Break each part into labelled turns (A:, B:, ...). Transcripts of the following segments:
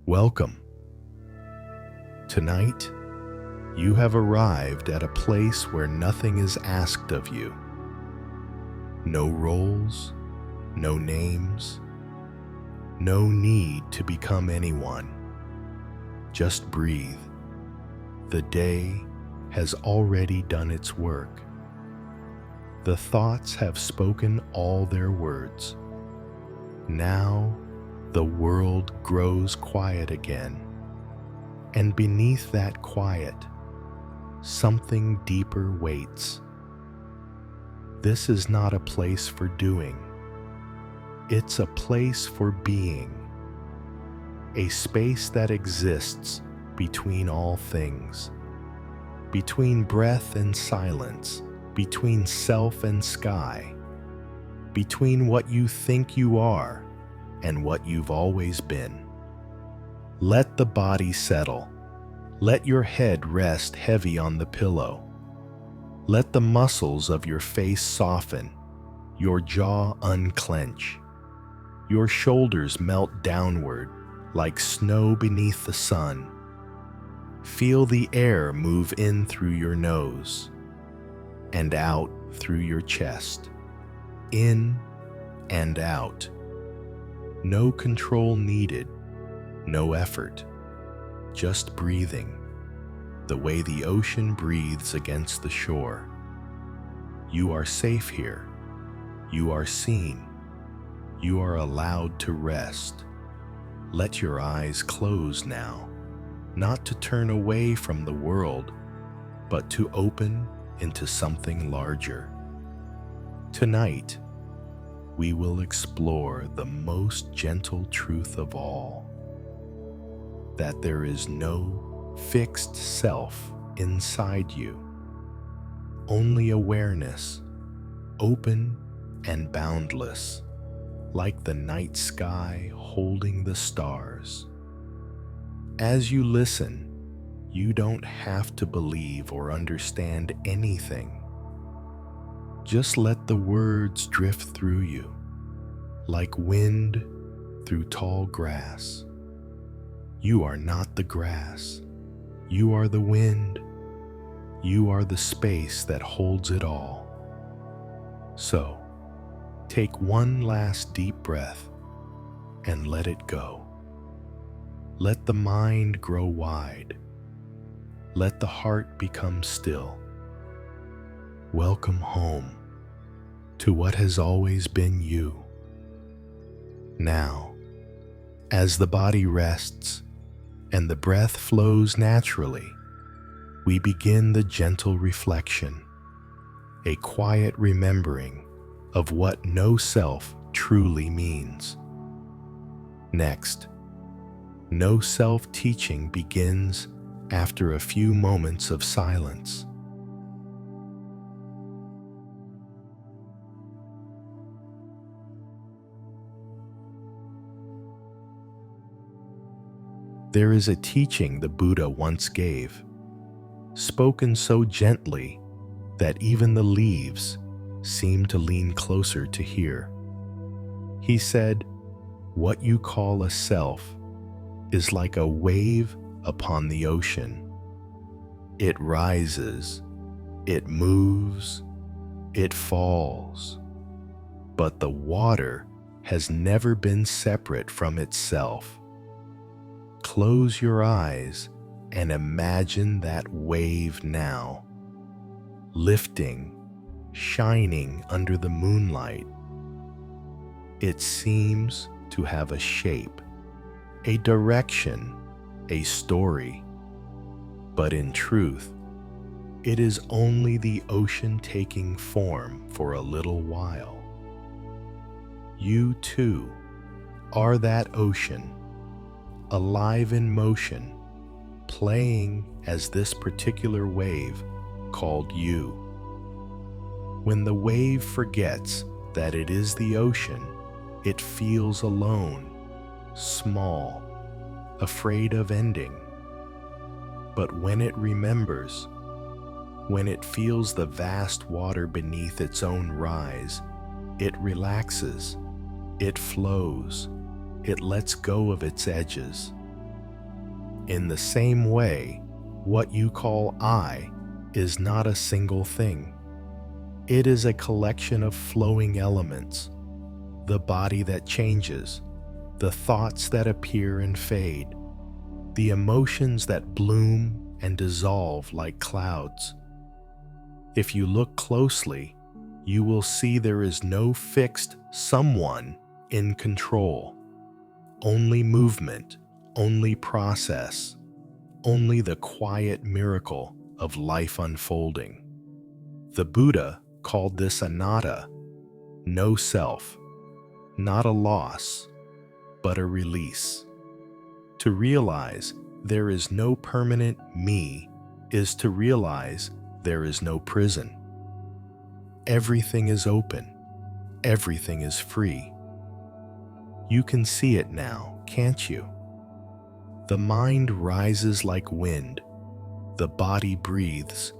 A: Welcome. Tonight, you have arrived at a place where nothing is asked of you. No roles, no names, no need to become anyone. Just breathe. The day has already done its work. The thoughts have spoken all their words. Now, the world grows quiet again, and beneath that quiet, something deeper waits. This is not a place for doing. It's a place for being, a space that exists between all things, between breath and silence, between self and sky, between what you think you are and what you've always been. Let the body settle. Let your head rest heavy on the pillow. Let the muscles of your face soften, your jaw unclench, your shoulders melt downward like snow beneath the sun. Feel the air move in through your nose and out through your chest, in and out. No control needed, no effort, just breathing, the way the ocean breathes against the shore. You are safe here. You are seen. You are allowed to rest. Let your eyes close now, not to turn away from the world, but to open into something larger. Tonight, we will explore the most gentle truth of all, that there is no fixed self inside you, only awareness, open and boundless, like the night sky holding the stars. As you listen, you don't have to believe or understand anything. Just let the words drift through you, like wind through tall grass. You are not the grass. You are the wind. You are the space that holds it all. So, take one last deep breath and let it go. Let the mind grow wide. Let the heart become still. Welcome home to what has always been you. Now, as the body rests and the breath flows naturally, we begin the gentle reflection, a quiet remembering of what no self truly means. Next, no self-teaching begins after a few moments of silence. There is a teaching the Buddha once gave, spoken so gently that even the leaves seemed to lean closer to hear. He said, "What you call a self is like a wave upon the ocean. It rises, it moves, it falls, but the water has never been separate from itself. Close your eyes and imagine that wave now, lifting, shining under the moonlight. It seems to have a shape, a direction, a story, but in truth, it is only the ocean taking form for a little while. You too are that ocean, alive in motion, playing as this particular wave called you. When the wave forgets that it is the ocean, it feels alone, small, afraid of ending. But when it remembers, when it feels the vast water beneath its own rise, it relaxes, it flows, it lets go of its edges. In the same way, what you call I is not a single thing. It is a collection of flowing elements, the body that changes, the thoughts that appear and fade, the emotions that bloom and dissolve like clouds. If you look closely, you will see there is no fixed someone in control. Only movement, only process, only the quiet miracle of life unfolding. The Buddha called this Anatta, no self, not a loss, but a release. To realize there is no permanent me is to realize there is no prison. Everything is open. Everything is free. You can see it now, can't you? The mind rises like wind. The body breathes.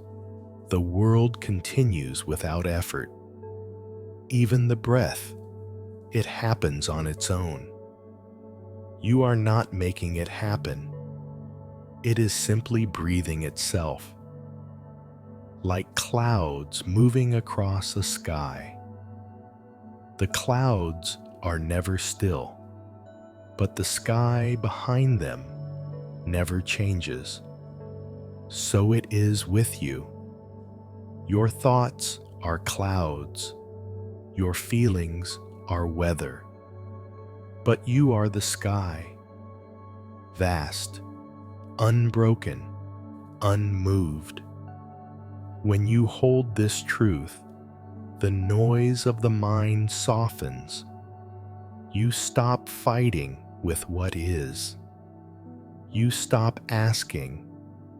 A: The world continues without effort. Even the breath, it happens on its own. You are not making it happen. It is simply breathing itself. Like clouds moving across a sky. The clouds are never still, but the sky behind them never changes. So it is with you. Your thoughts are clouds. Your feelings are weather. But you are the sky, vast, unbroken, unmoved. When you hold this truth, the noise of the mind softens. You stop fighting with what is. You stop asking,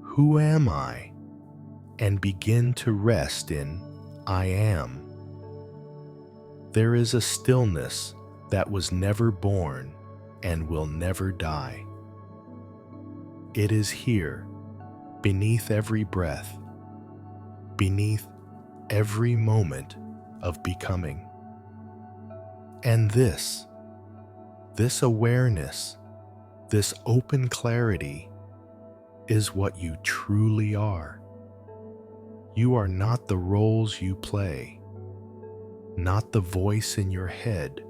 A: "Who am I?" and begin to rest in "I am." There is a stillness that was never born and will never die. It is here, beneath every breath, beneath every moment of becoming. And this awareness, this open clarity, is what you truly are. You are not the roles you play, not the voice in your head,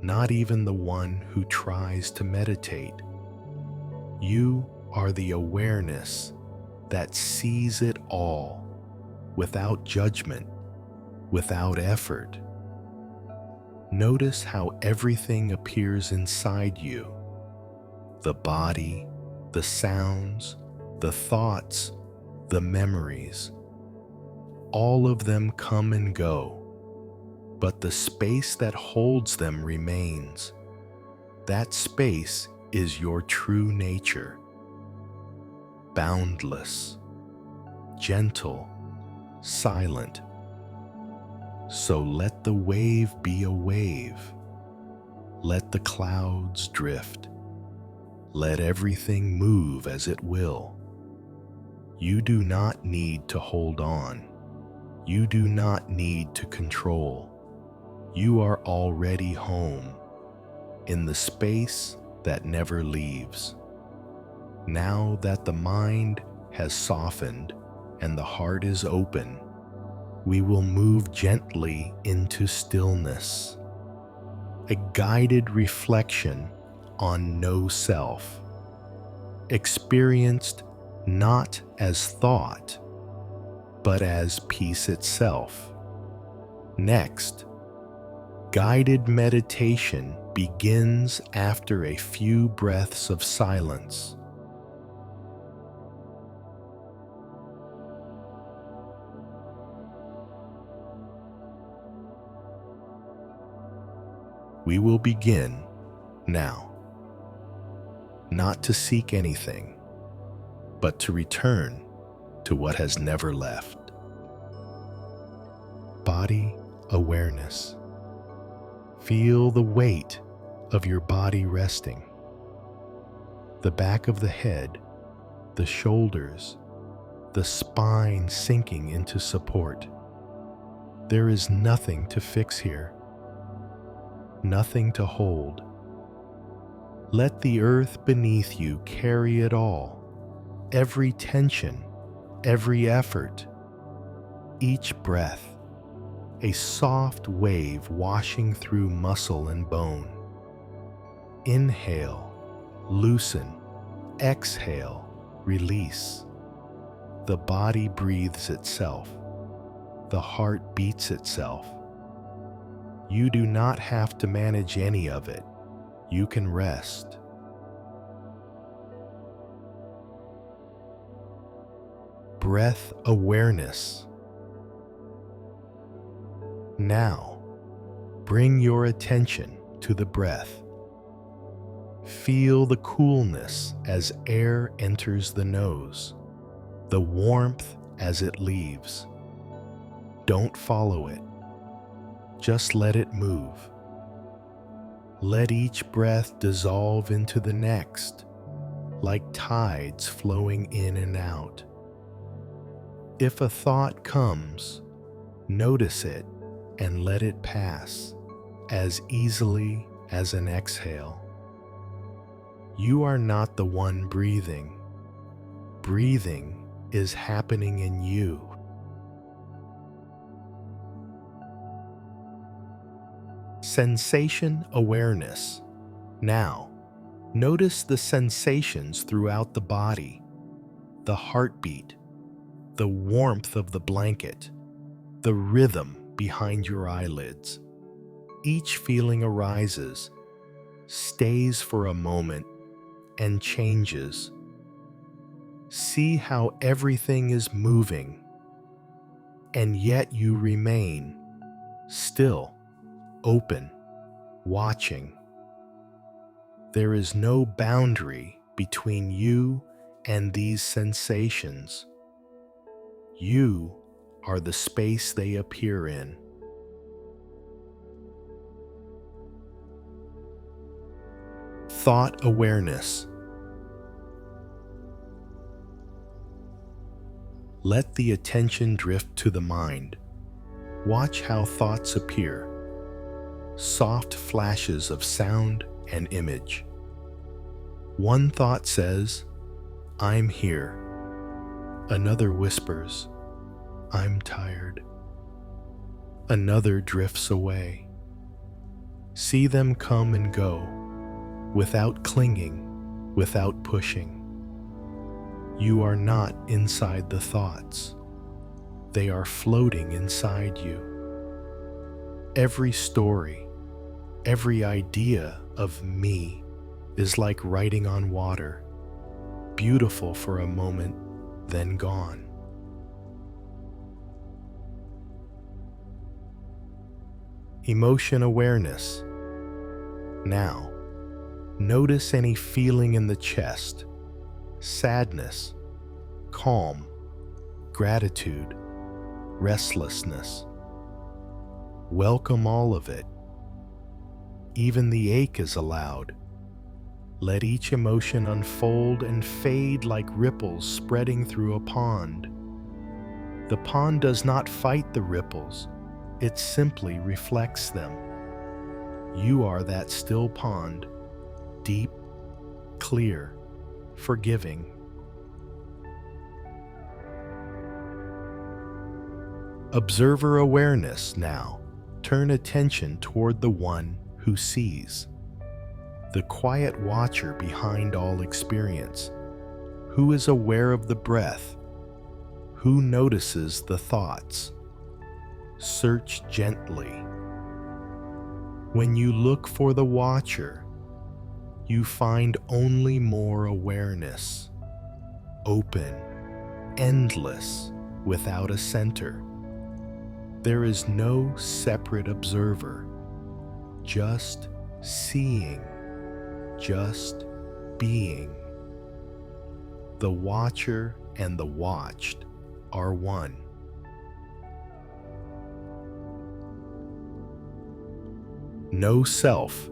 A: not even the one who tries to meditate. You are the awareness that sees it all, without judgment, without effort. Notice how everything appears inside you. The body, the sounds, the thoughts, the memories. All of them come and go, but the space that holds them remains. That space is your true nature. Boundless, gentle, silent. So let the wave be a wave. Let the clouds drift. Let everything move as it will. You do not need to hold on. You do not need to control. You are already home, in the space that never leaves. Now that the mind has softened and the heart is open, we will move gently into stillness, a guided reflection on no self, experienced not as thought, but as peace itself. Next, guided meditation begins after a few breaths of silence. We will begin now, not to seek anything, but to return to what has never left. Body awareness. Feel the weight of your body resting. The back of the head, the shoulders, the spine sinking into support. There is nothing to fix here. Nothing to hold. Let the earth beneath you carry it all, every tension, every effort, each breath, a soft wave washing through muscle and bone. Inhale, loosen, exhale, release. The body breathes itself. The heart beats itself. You do not have to manage any of it. You can rest. Breath awareness. Now, bring your attention to the breath. Feel the coolness as air enters the nose, the warmth as it leaves. Don't follow it. Just let it move. Let each breath dissolve into the next, like tides flowing in and out. If a thought comes, notice it and let it pass as easily as an exhale. You are not the one breathing. Breathing is happening in you. Sensation awareness. Now, notice the sensations throughout the body, the heartbeat, the warmth of the blanket, the rhythm behind your eyelids. Each feeling arises, stays for a moment, and changes. See how everything is moving, and yet you remain still, open, watching. There is no boundary between you and these sensations. You are the space they appear in. Thought awareness. Let the attention drift to the mind. Watch how thoughts appear. Soft flashes of sound and image. One thought says, "I'm here." Another whispers, "I'm tired." Another drifts away. See them come and go, without clinging, without pushing. You are not inside the thoughts. They are floating inside you. Every story, every idea of me is like writing on water, beautiful for a moment, then gone. Emotion awareness. Now, notice any feeling in the chest, sadness, calm, gratitude, restlessness. Welcome all of it. Even the ache is allowed. Let each emotion unfold and fade like ripples spreading through a pond. The pond does not fight the ripples, it simply reflects them. You are that still pond, deep, clear, forgiving. Observer awareness now. Turn attention toward the one who sees. The quiet watcher behind all experience, who is aware of the breath, who notices the thoughts. Search gently. When you look for the watcher, you find only more awareness, open, endless, without a center. There is no separate observer, just seeing, just being. The watcher and the watched are one. No self.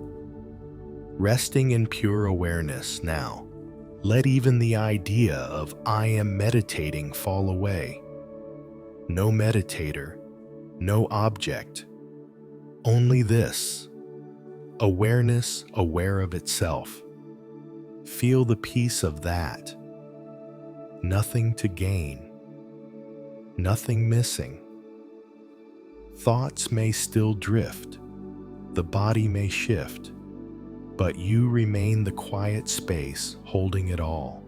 A: Resting in pure awareness now. Let even the idea of "I am meditating" fall away. No meditator, no object. Only this. Awareness aware of itself. Feel the peace of that. Nothing to gain, nothing missing. Thoughts may still drift, the body may shift, but you remain the quiet space holding it all.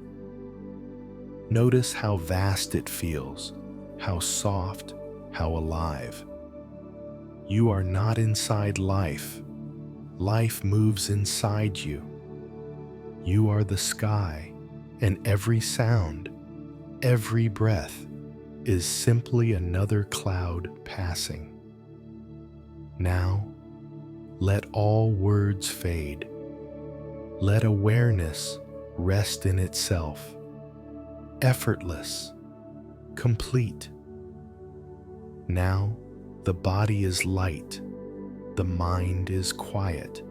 A: Notice how vast it feels, how soft, how alive. You are not inside life. Life moves inside you. You are the sky, and every sound, every breath is simply another cloud passing. Now, let all words fade. Let awareness rest in itself, effortless, complete. Now, the body is light, the mind is quiet,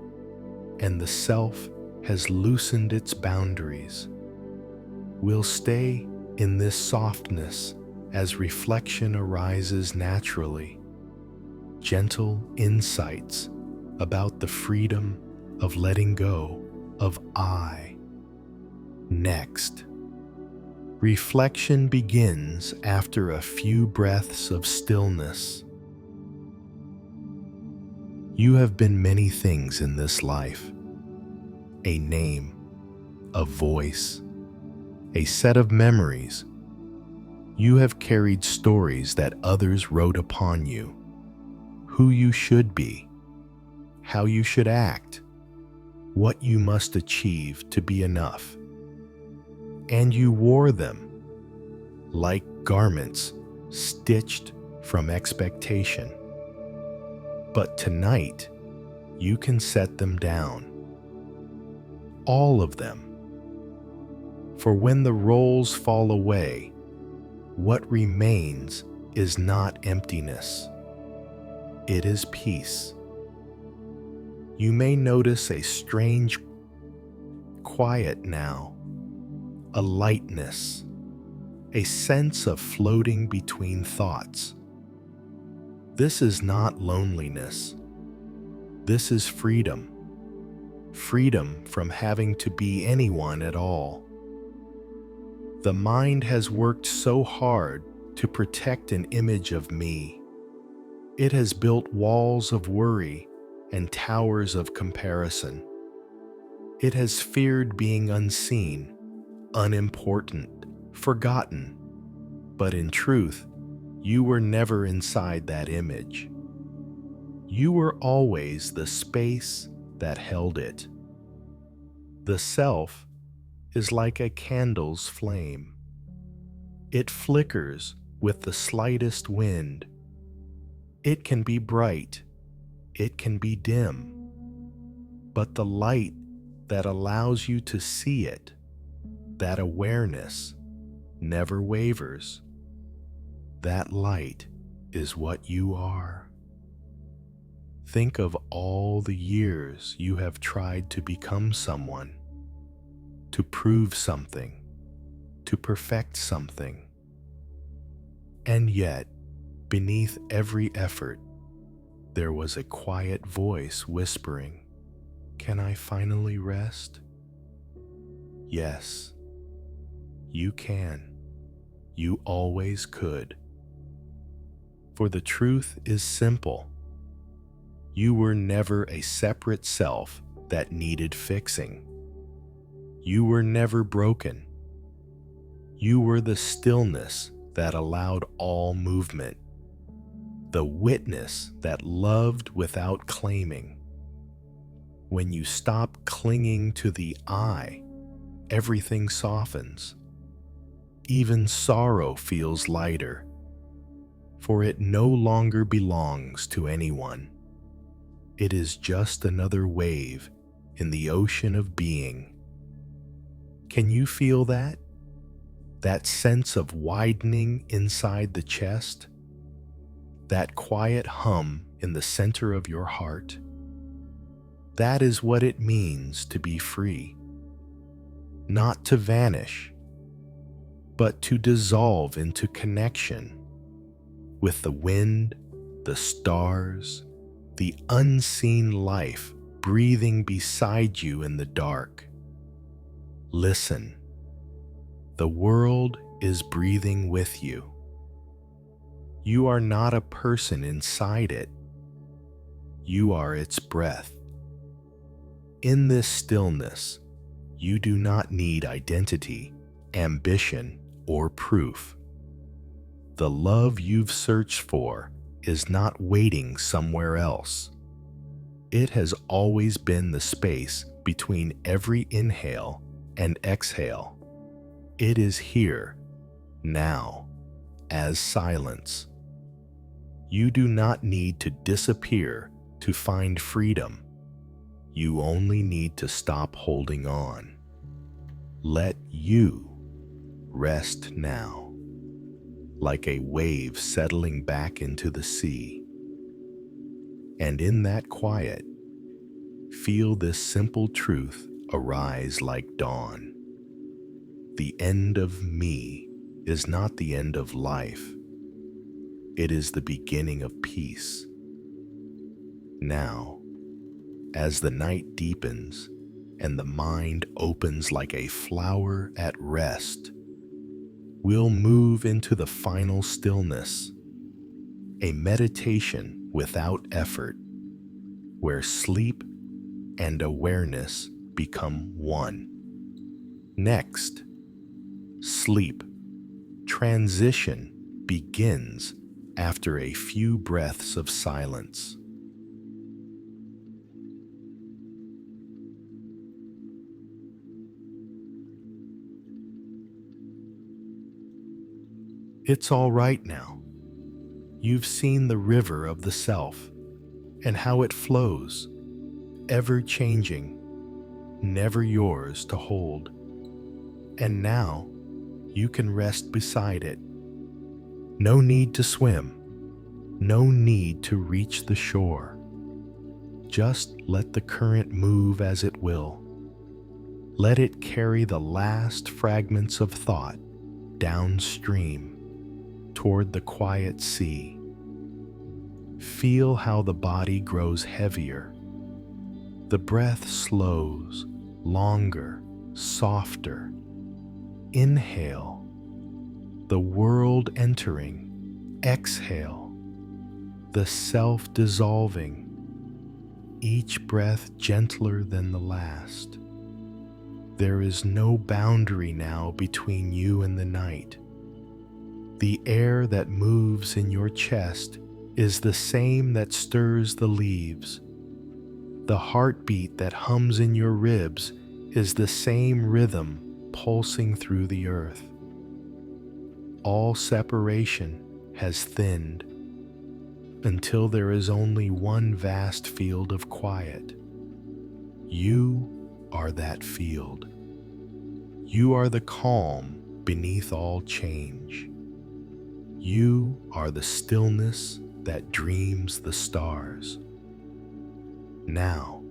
A: and the self has loosened its boundaries. We'll stay in this softness as reflection arises naturally. Gentle insights about the freedom of letting go of I. Next, reflection begins after a few breaths of stillness. You have been many things in this life: a name, a voice, a set of memories. You have carried stories that others wrote upon you, who you should be, how you should act, what you must achieve to be enough. And you wore them like garments stitched from expectation. But tonight, you can set them down. All of them. For when the roles fall away, what remains is not emptiness. It is peace. You may notice a strange quiet now, a lightness, a sense of floating between thoughts. This is not loneliness. This is freedom. Freedom from having to be anyone at all. The mind has worked so hard to protect an image of me. It has built walls of worry and towers of comparison. It has feared being unseen, unimportant, forgotten. But in truth, you were never inside that image. You were always the space that held it. The self is like a candle's flame. It flickers with the slightest wind. It can be bright, it can be dim, but the light that allows you to see it, that awareness, never wavers. That light is what you are. Think of all the years you have tried to become someone, to prove something, to perfect something. And yet, beneath every effort, there was a quiet voice whispering, "Can I finally rest?" Yes, you can. You always could. For the truth is simple. You were never a separate self that needed fixing. You were never broken. You were the stillness that allowed all movement, the witness that loved without claiming. When you stop clinging to the I, everything softens. Even sorrow feels lighter, for it no longer belongs to anyone. It is just another wave in the ocean of being. Can you feel that? That sense of widening inside the chest? That quiet hum in the center of your heart? That is what it means to be free. Not to vanish, but to dissolve into connection with the wind, the stars, the unseen life breathing beside you in the dark. Listen. The world is breathing with you. You are not a person inside it. You are its breath. In this stillness, you do not need identity, ambition, or proof. The love you've searched for is not waiting somewhere else. It has always been the space between every inhale and exhale. It is here, now, as silence. You do not need to disappear to find freedom. You only need to stop holding on. Let you rest now, like a wave settling back into the sea. And in that quiet, feel this simple truth arise like dawn. The end of me is not the end of life. It is the beginning of peace. Now, as the night deepens and the mind opens like a flower at rest, we'll move into the final stillness, a meditation without effort, where sleep and awareness become one. Next, sleep transition begins after a few breaths of silence. It's all right now. You've seen the river of the self and how it flows, ever changing, never yours to hold. And now you can rest beside it. No need to swim, no need to reach the shore. Just let the current move as it will. Let it carry the last fragments of thought downstream toward the quiet sea. Feel how the body grows heavier. The breath slows, longer, softer. Inhale, the world entering. Exhale, the self dissolving. Each breath gentler than the last. There is no boundary now between you and the night. The air that moves in your chest is the same that stirs the leaves. The heartbeat that hums in your ribs is the same rhythm pulsing through the earth. All separation has thinned until there is only one vast field of quiet. You are that field. You are the calm beneath all change. You are the stillness that dreams the stars. Now,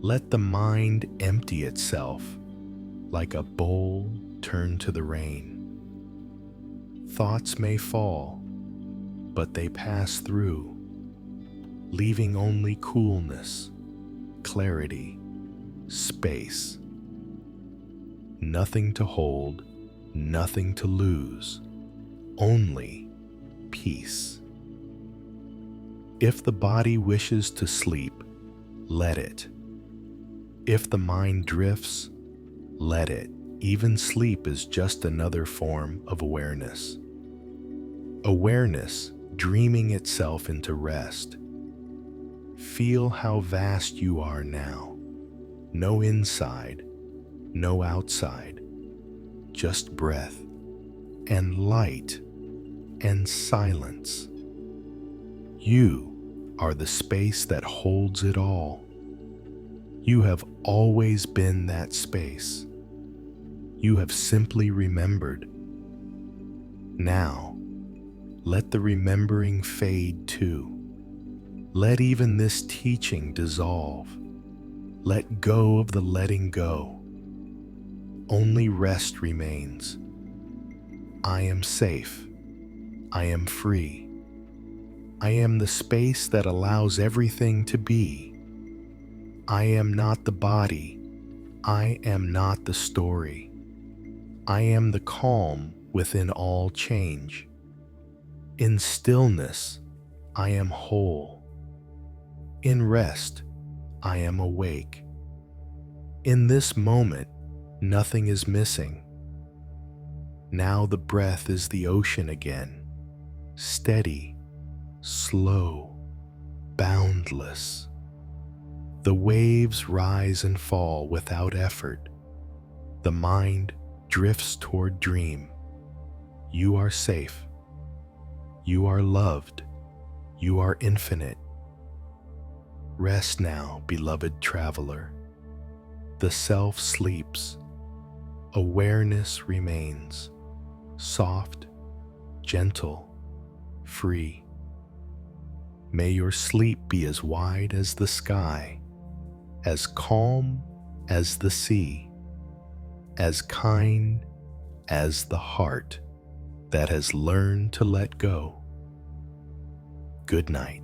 A: let the mind empty itself like a bowl turned to the rain. Thoughts may fall, but they pass through, leaving only coolness, clarity, space. Nothing to hold, nothing to lose, only peace. If the body wishes to sleep, let it. If the mind drifts, let it. Even sleep is just another form of awareness. Awareness dreaming itself into rest. Feel how vast you are now. No inside, no outside. Just breath and light and silence. You are the space that holds it all. You have always been that space. You have simply remembered. Now, let the remembering fade too. Let even this teaching dissolve. Let go of the letting go. Only rest remains. I am safe. I am free. I am the space that allows everything to be. I am not the body. I am not the story. I am the calm within all change. In stillness, I am whole. In rest, I am awake. In this moment, nothing is missing. Now the breath is the ocean again, steady, slow, boundless. The waves rise and fall without effort. The mind drifts toward dream. You are safe. You are loved. You are infinite. Rest now, beloved traveler. The self sleeps. Awareness remains. Soft, gentle, free. May your sleep be as wide as the sky, as calm as the sea, as kind as the heart that has learned to let go. Good night.